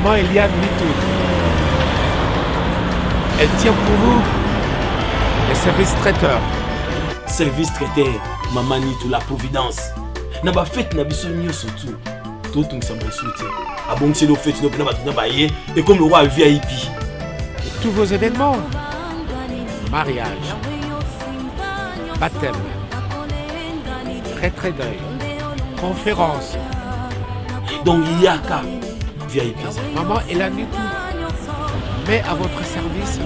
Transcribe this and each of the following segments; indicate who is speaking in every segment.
Speaker 1: maman Eliane Mitou. Elle tient pour vous les services traiteurs.
Speaker 2: Service traiteur, maman Nitou, la providence. Na ba fête na biso nyonso tout. Tout tout ça me soutient. Ah bon, c'est nos fêtes, nos plans, na ba yé et comme le roi VIP.
Speaker 1: Tous vos événements, mariage, baptême, retrait d'œil, conférence.
Speaker 2: Donc il y a qu'à VIP.
Speaker 1: Maman Eliane Mitou met à votre service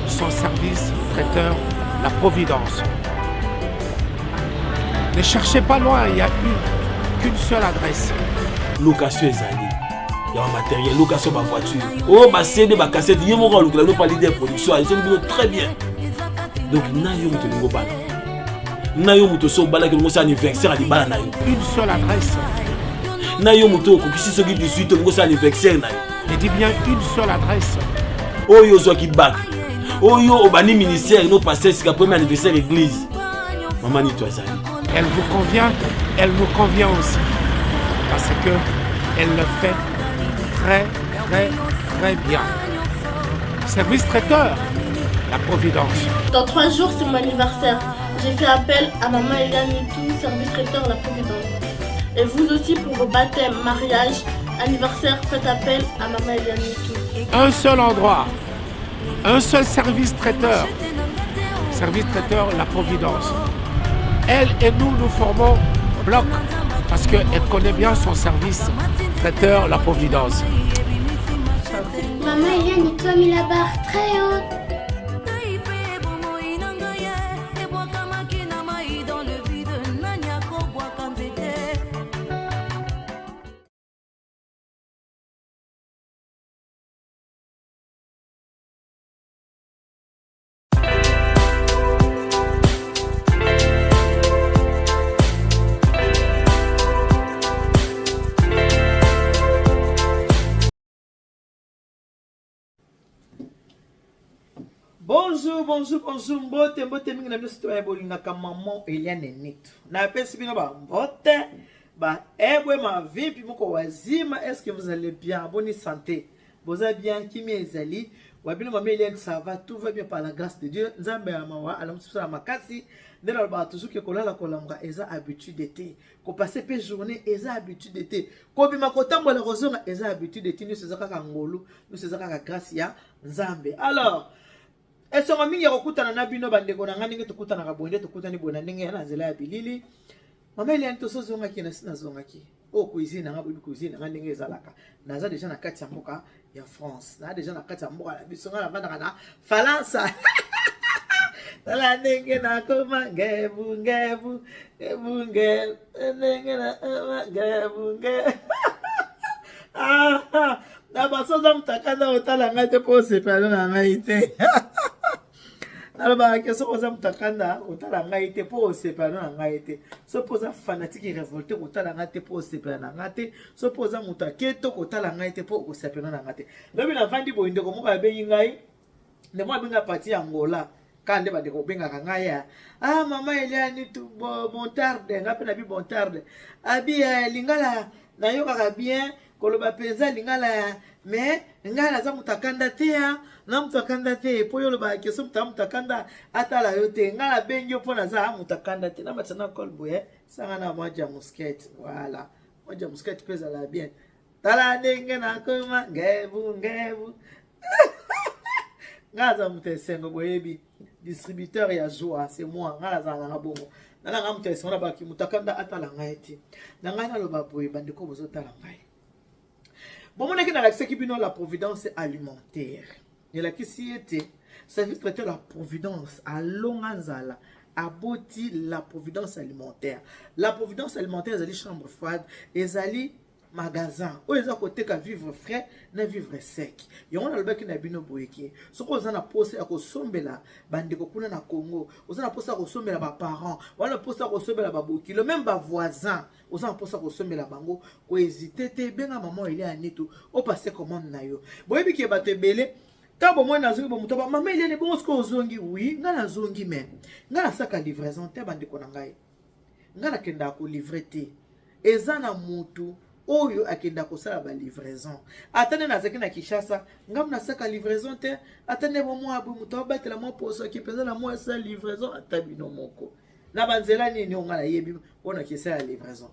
Speaker 1: son service traiteur, la providence. Ne cherchez pas loin, il n'y a qu'une seule adresse.
Speaker 2: Location ezali. Il y a un matériel, location de voiture. Oh, ma CD, ma cassette, il y a mon rôle, nous parlons de production, ils sont très bien. Donc, il y a un nouveau bal. Il y a un anniversaire à l'Ibala.
Speaker 1: Une seule adresse.
Speaker 2: Il y a un anniversaire.
Speaker 1: Je dis bien une seule adresse.
Speaker 2: Oh, yo, so qui back. Oh, yo, au bani ministère, nous passons c'est le premier anniversaire église. Maman, ni toi, ça.
Speaker 1: Elle vous convient, elle nous convient aussi. Parce que elle le fait très bien. Service traiteur, la providence.
Speaker 3: Dans 3 jours, c'est mon anniversaire. J'ai fait appel à maman Eliane Mitou, service traiteur, la providence. Et vous aussi, pour vos baptêmes, mariage, anniversaire, faites appel à maman Eliane Mitou.
Speaker 1: Un seul endroit, un seul service traiteur. Service traiteur, la providence. Elle et nous formons bloc parce qu'elle connaît bien son service traiteur, la providence.
Speaker 4: Maman Eliane Mitou a mis la barre très haute.
Speaker 5: Bonjour, mbote mingi na biso ya bolingaka maman Eliane Mitou. Na pesi bino ba mbote, ba ebwe ma vipi moko wazima, est-ce que vous allez bien, bonne santé. Vous allez bien, kimi ezali, wabino maman Eliane, ça va, tout va bien par la grâce de Dieu. Nzambe ya mawa, alamusu la makasi, ndela ba toujours ke kolala kolanga eza habitude d'été. Ko passer pe journée eza habitude d'été. Ko bima ko tambola kozonga eza habitude d'été, nous c'est kaka ngolu, nous c'est kaka grâce ya Nzambe. Alors, et so mingi ya kokutana na bino bandeko na ngani ngeto kutana ka bonde to kutani bona ndenge ya nzela ya bilili. Mama Eliane to sozonga ki na sina zonga ki. O cuisine nga bobi cuisine nga ndenge ezalaka. Naza déjà na kati ya mboka ya France. Na déjà na kati ya mboka la biso nga na vanda na Falansa. Tala ndenge na koma ngebu ndenge na Ah, na basoza mutakanda otala ngate po sepalo na ngaite. Alors, qu'est-ce que vous avez au talangate pour séparer na ngaite. So posa fanatique révolté au talangate pour séparer na ngate. So posa mutaketo au talangate pour séparer na ngate. Lobi na vandi boinde ko moka bengi ngai. Ne mo benga parti Angola. Kande ba de ko benga ngaya. Ah maman Eliane Mitou bontarde ngape na bi bontarde. Abi lingala na yoka bien koloba penza lingala mais ngala za mutakanda te ya na mutakanda te po yo loba ke so mutakanda atala yo te ngala benjo pona za mutakanda te na matana kolbo sanga na moja musket voilà moja musket pesa la bien tala ndenge na koma ngebu ngaza mutesengo boyebi distributeur ya joie c'est moi ngala za na bongo na nga mutesengo na baki mutakanda atala ngaiti na ngana loba boye bandiko bozo tala ngai. Bon, on a la providence alimentaire. Il y a qui était service traité la providence à Longanzala, à Boti la providence alimentaire. La providence alimentaire, ils allaient chambre froide, ils allaient magasin. Où ils ont côté qu'à vivre frais, na vivre sec. Et on a le bec na bino boyeki. Ce qu'on a posé à consommer la bande de na Congo. On a posé à consommer la parents. On a posé à consommer la babouki. Le même voisin. On a posé à consommer la bango. Ko hésiter te ben maman Eliane Mitou. O passer commande na yo. Boyebi ki ba te belé. Tabo moi na zongi bo mutoba maman Eliane bon ce ko zongi oui, nga na zongi men. Nga na saka livraison te bande ko na ngai. Nga na kenda ko livrer te. Eza na mutu oyo akenda kosala ba livraison atane nazaki na Kinshasa ngam na saka livraison te atane bo mwa bu muto batela mo poso ki pesa la mo sa livraison atabino moko na banzela nini onga na yebi ona kisa ya livraison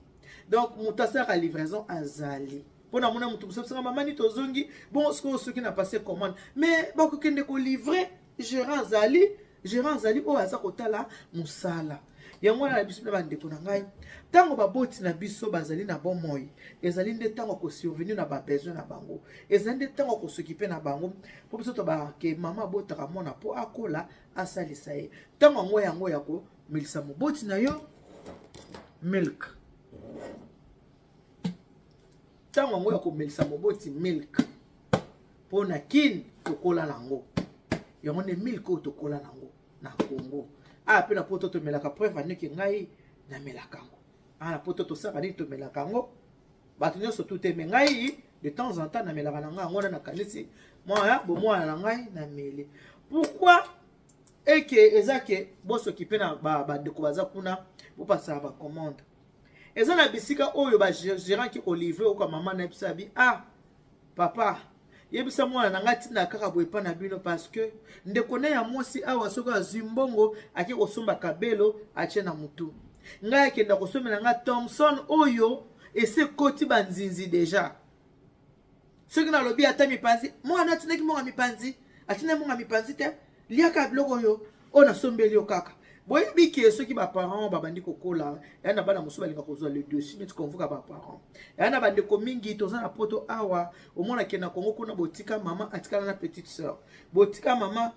Speaker 5: donc muto saka livraison azali pona mona muto musaka mama ni tozongi bon ce qui n'a passé commande mais bako kende ko livrer gérant zali o aza kotala musala yango na biso na bandeko na ngai tango baboti na biso bazali na bon moi ezali nde tango ko survenir na ba besoin na bango ezali nde tango ko s'occuper na bango po biso to ba ke mama botaka mona po akola asalisa ye tango yango ya ko milisa moboti na yo milk tango yango ya ko milisa moboti milk po na kin tokola nango yango ne milk o tokola nango na Congo pe na poto to melaka preuve aniki ngai na melaka ngo na poto to saka ni to melaka ngo bato nyonso tout me ngai de temps en temps na melaka na ngai ngona na kanisi moi bo moi na ngai na mele pourquoi eke ezake boso kipe na ba ndeko baza kuna bo pasa ba commande eza na bisika oyo ba gérant ki ko livrer o ka mama na bisabi papa yebisa mwana na ngati na kaka boepa na bino parce que ndekone ya mwasi awa soko azimbongo aki kosomba kabelo ache na mutu ngai kenda kosomela nga Thompson oyo ese koti banzinzi deja soki na lobi ata mipanzi mwana tineki monga mipanzi atina monga mipanzi te liaka biloko yo ona sombeli yo kaka boye biki soki ba parents babandi kokola yana bana musu balinga kozwa le dossier mais convoque ba parents yana bande ko mingi toza na poto awa omona kena Kongo kuna botika mama atikala na petite sœur botika mama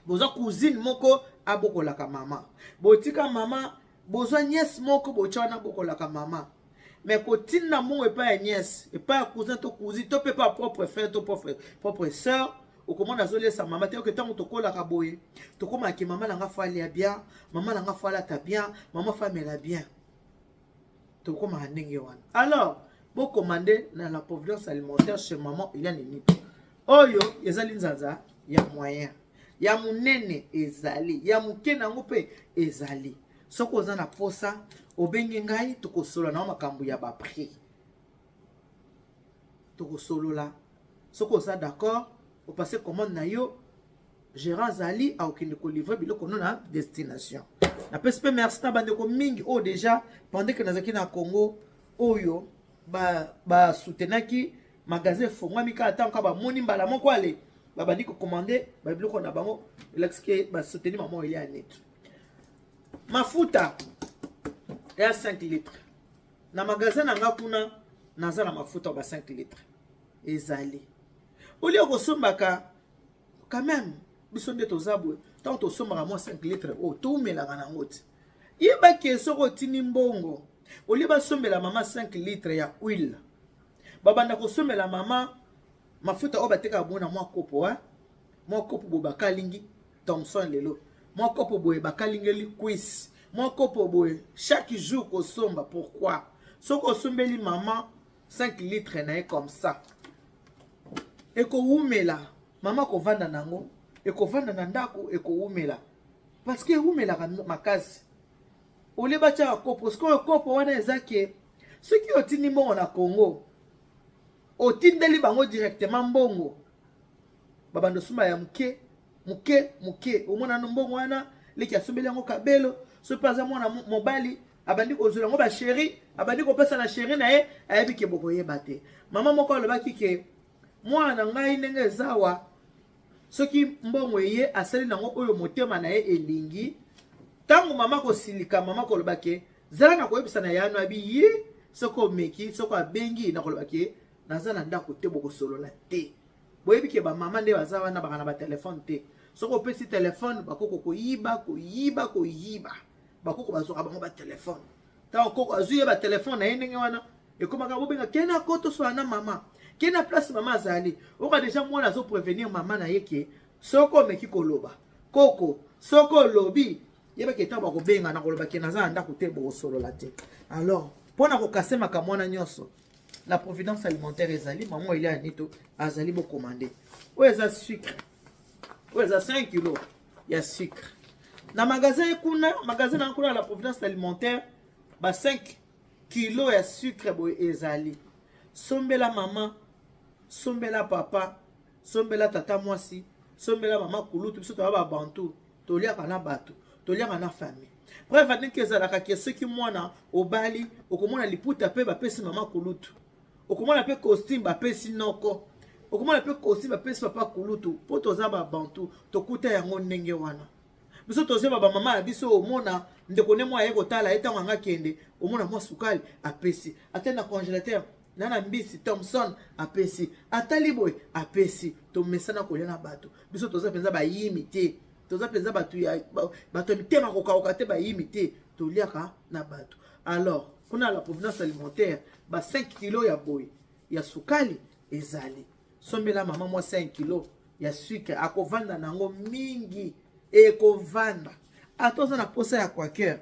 Speaker 5: boza cousine moko abokola ka mama botika mama bozwa nièce moko bochana bokola ka mama mais kotina mo epa nièce epa cousin to cousine to pe pas propre frère to propre sœur au comment nazole sa maman te que tant to kola ka boye to koma ki mama nanga fali ya bien mama nanga fala ta bien mama famela bien to koma ndenge wana alors bo commander na la providence alimentaire chez maman il y a nini oyo ezali nzanza ya moyen ya munene ezali ya muke nango pe ezali soko za na posa obengi ngai to kosola na makambo ya ba prix to kosolola soko za d'accord au passé commande na yo gérant zali a aucune ko livrer biloko non na destination na PSP merci na bande ko mingi o déjà pendant que nazaki na Congo oyo ba soutenaki magasin fongwa mika tant ka ba moni mbala moko ale ba bandi ko commander ba biloko na bango l'exke ba soutenir maman il y a net mafuta ya 5 litres na magasin na ngakuna nazala mafuta ba 5 litres ezali au lieu kosombaka quand même biso nde tozabwe tant tosombaka mo 5 litres o to melaka na ngoti yeba keso ko tini mbongo au lieu basombela mama 5 litres ya huile babanda kosombela mama mafuta o bateka bona mwa kopo bo bakalingi Thompson lelo mwa kopo boye bakalingeli quiz mwa kopo boye chaque jour kosomba pourquoi soko sombeli mama 5 litres na comme ça eko umela mama ko vanda nango eko vanda na ndako eko umela parce que umela makazi ole bacha kopo sko kopo wana ezake soki otini mbongo na Congo otindeli bango directement mbongo babando suma ya muke omona mbongo wana leki asombeli yango kabelo so paza mwana mobali abandi kozula ngo ba chéri abandi ko pesa na chéri na ye ayebi ke boko yeba te mama moko alobaki ke mwana ngai ndenge zawa soki mbongo ye asali nango oyo motema na ye elingi tango mama ko silika mama ko lobake zala na koyebisa na yano abi ye soko meki soko abengi na ko lobake nazala ndako te boko solola te boyebi ke ba mama nde bazawa na bana ba telefone te soko pesi telefone bakoko koyiba bakoko bazoka bango ba telefone tango koko azuye ba telefone na ye ndenge wana ekomaka bobenga kena koto so na mama kena place mama azali oka déjà moi nazo prévenir mama na yeke soko meki koloba koko soko lobi yeba ke taba ko benga na koloba ke naza ndako te bo solola te alors pona ko kasema ka mwana nyonso la providence alimentaire ezali maman il y a nito azali bo commander o eza sucre o eza 5 kg ya sucre na magasin kuna la providence alimentaire ba 5 kg ya sucre bo ezali sombela maman, sombela papa, sombela tata mwasi, sombela maman kulutu, biso toba bantu, toliaka na bato, toliaka na famille. Bref, adin que ezalaka ke ceux qui mwana obali, okomona liputa pe ba pesi maman kulutu. Okomona pe costume ba pesi noko. Okomona pe costume ba pesi papa kulutu, po toza ba bantu, tokuta yango ndenge wana. Biso toze ba mama ya biso omona ndeko ne mwa yeko tala etanga nga kende, omona mwa sukali apesi. Atena congélateur nana mbisi Thompson apesi. Atali boy apesi. To mesana kolia na bato. Biso toza penza ba yimite. Toza penza batu ya bato mitema koka te ba yimite. To liaka na bato. Alors, kuna la provenance alimentaire, ba 5 kg ya boy, ya sukali ezali. Sombela mama mwa 5 kg ya sucre akovanda nango mingi. Ekovanda. Atoza na posa ya kwakeur.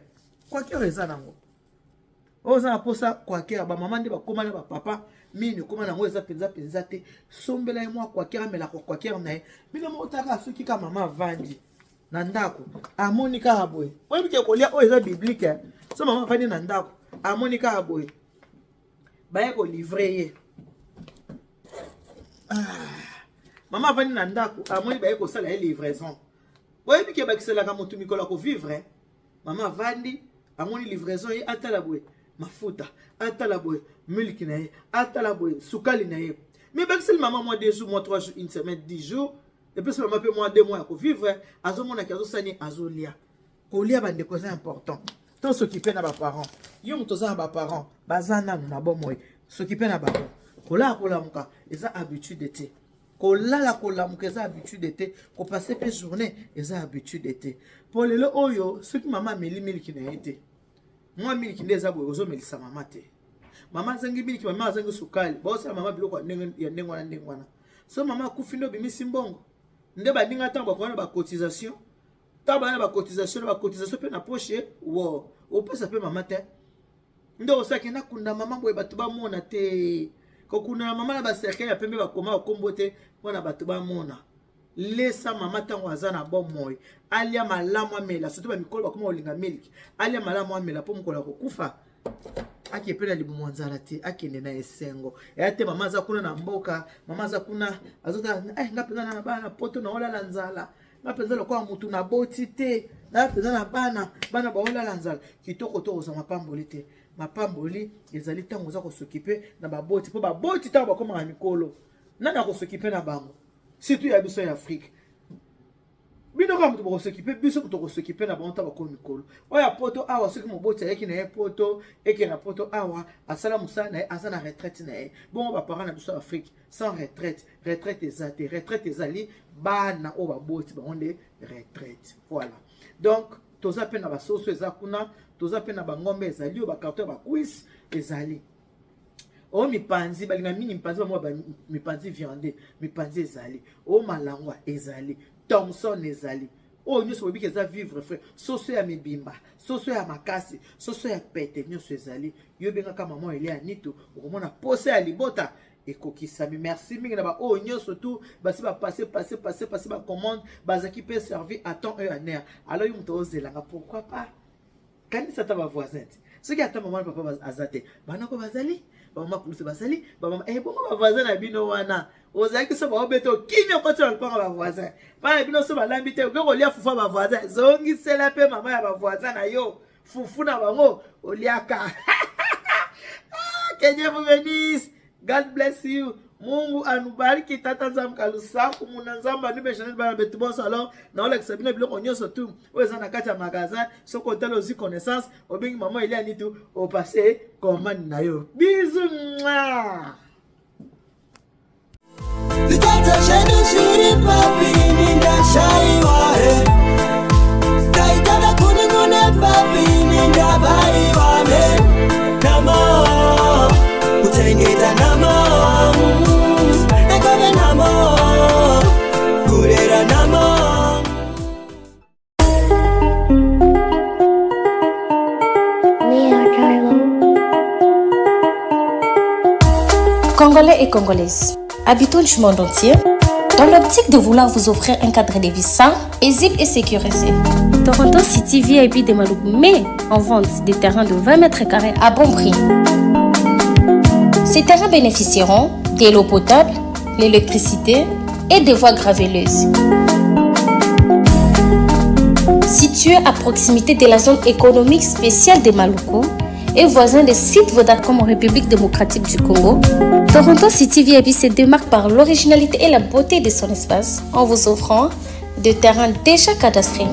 Speaker 5: Kwakeur eza nango. Oza na posa kwakeur ba maman ndi ba koma na ba papa mini koma nango eza penza te. Sombela ye mwa kwakeur amela kwakeur na ye. Bino mo taka suki ka mama vandi na ndako. Amoni ka aboye. Oyebi ke kolia o eza biblique. So mama vandi na ndako. Amoni ka aboye. Ba ye ko livrer ye. Mama vandi na ndako. Amoni ba ye ko sala ye livraison. Oui, puis que c'est la gamme tout Nicolas pour vivre. Maman vandi, à mon livraison, et atalaboué, ma fouta, atalaboué, mulkinae, atalaboué, soukalinae. Mais c'est le maman, moi 2 jours, moi 3 jours, une semaine, 10 jours, et puis c'est le maman, moi 2 mois pour vivre. Azo mon akazo sani, azolia. Kolia va des causes importantes. Tant s'occuper de nos parents. Yom toza nos parents, bazana nous na bon moi. S'occuper de nos parents. Kola muka, ils ont habitude d'été. Kolala kolamuka eza habitude d'été, ko passer pe journée eza habitude d'été. Pour le oyo, ce qui maman meli miliki na été. Moi miliki ndeza boyo zo melisa mama te. Mama zangi miliki mama zangi sukali, ba osa mama biloko ya ndengwana. So mama kufindo bimisi mbongo. Nde ba ninga tamba kwa na ba cotisation. Taba na ba cotisation pe na poche, wo. O pesa pe mama te. Nde osaki na kunda mama boye batu ba mona te. Kokuna mama na ba cercle ya pembe ba koma okombote pona batu ba mona. Lesa mama tango azana bon moy. Alia malamu amela surtout ba mikolo ba koma olinga milk. Alia malamu amela po mukola kokufa. Aki pela libu mwanzala te akende na esengo. Ya te mama za kuna na mboka, mama za kuna azota ngapenda na bana poto na ola lanzala. Ngapenda lokwa mutu na boti te. Ngapenda na bana ba ola lanzala. Kitoko to za mapamboli te. Mapamboli ezali tango za ko s'occuper na baboti po baboti tango bakoma na mikolo nana ko s'occuper na bango surtout ya biso ya Afrique bino ka mutu ko s'occuper biso ko s'occuper na bango tango ko mikolo oya poto awa soki moboti yaki na poto eke na poto awa asala musana azana retraite na bon ba parents na biso Afrique sans retraite ezali bana o baboti ba onde retraite voilà donc toza pe na basoso eza kuna toza pe na bangombe ezali o bakarton ba quiz ezali o mipanzi balina mini mipanzi ba mipanzi viande mipanzi ezali o malangwa ezali Thompson ezali o nyuso bobi keza vivre frère soso ya mibimba soso ya makasi soso ya pete nyuso ezali yo benga kama mama ile ya nito okomona pose ya libota ekokisami merci mingi na ba o nyuso tout basi ba passer ba commande bazaki peut servir à temps et en heure alors yo mto ozelanga pourquoi pas kanisa ta ba voisin ce qui attend maman papa azate bana ko bazali ba mama kulusi bazali ba mama bongo ba voisin na bino wana ozaki so ba obeto kimia ko tsala kwa ba voisin ba bino so ba lambi te ko lia fufa ba voisin zongi sela pe mama ya ba voisin na yo fufu na bango oliaka que Dieu vous bénisse. God bless you. Mungu anubariki tata nzambe kalusa kumuna nzamba nibe chanel bana betu bon salon na ole ksabina biloko nyoso tu oza na kati ya magasin soko telo ozi connaissance obingi maman ile ani tu o passer commande na yo bisous mwa Likata shenu shiri papi ninda shai wae Kaitana kuningune papi ninda bari wame Namo Utengeta namo Ekome namo Kurera namo
Speaker 6: Congolais et Congolaises, habitants du monde entier, dans l'optique de vouloir vous offrir un cadre de vie sain, paisible et sécurisé. Toronto City VIP de Malouk met en vente des terrains de 20 mètres carrés à bon prix. Ces terrains bénéficieront de l'eau potable, l'électricité et des voies gravelleuses. Situé à proximité de la zone économique spéciale de Maluku et voisin des sites Vodacom en République démocratique du Congo, Toronto City VIP se démarque par l'originalité et la beauté de son espace en vous offrant des terrains déjà cadastrés.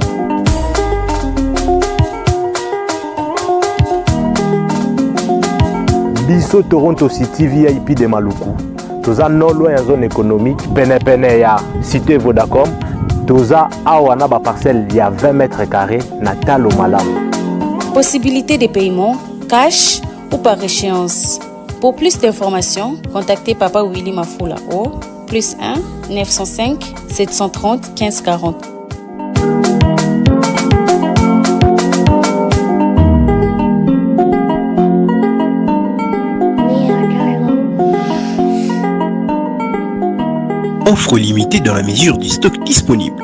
Speaker 7: Biso Toronto City VIP de Maluku. Toza non loin en zone économique, pene ya cité Vodacom. Toza awana ba parcelle il y a 20 mètres carrés na talo malamu.
Speaker 8: Possibilité de paiement, cash ou par échéance. Pour plus d'informations, contactez Papa Willy Mafula au +1 905 730 1540.
Speaker 9: Offre limitée dans la mesure du stock disponible.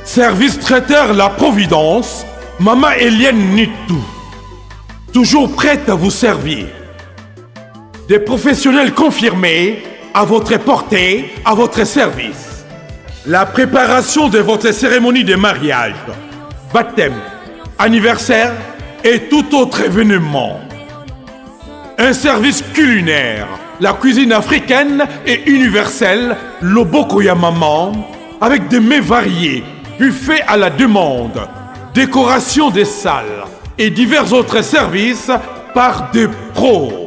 Speaker 2: Service traiteur La Providence, Maman Eliane Nitou. Toujours prête à vous servir. Des professionnels confirmés, à votre portée, à votre service. La préparation de votre cérémonie de mariage, baptême, anniversaire et tout autre événement. Un service culinaire, la cuisine africaine et universelle, Loboko ya Maman, avec des mets variés, buffet à la demande, décoration des salles et divers autres services par des pros.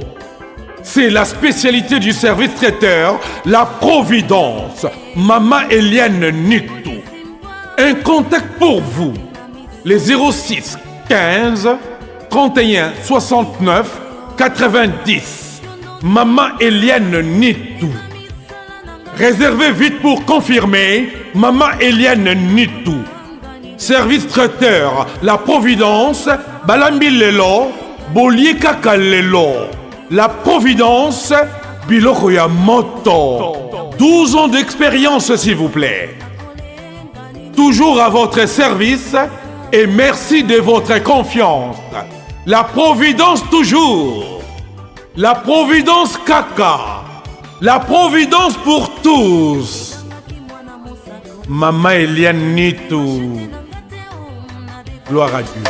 Speaker 2: C'est la spécialité du service traiteur, La Providence, Maman Eliane Nitou. Un contact pour vous, les 06 15 31 69 90. Maman Eliane Nitou. Réservez vite pour confirmer, Maman Eliane Nitou. Service traiteur, La Providence, Balambi Lelo, Bolier Kaka Lelo. La Providence, Biloko ya Moto. 12 ans d'expérience, s'il vous plaît. Toujours à votre service et merci de votre confiance. La Providence toujours. La Providence Kaka. La Providence pour tous. Maman Eliane Nitou. Gloire à Dieu.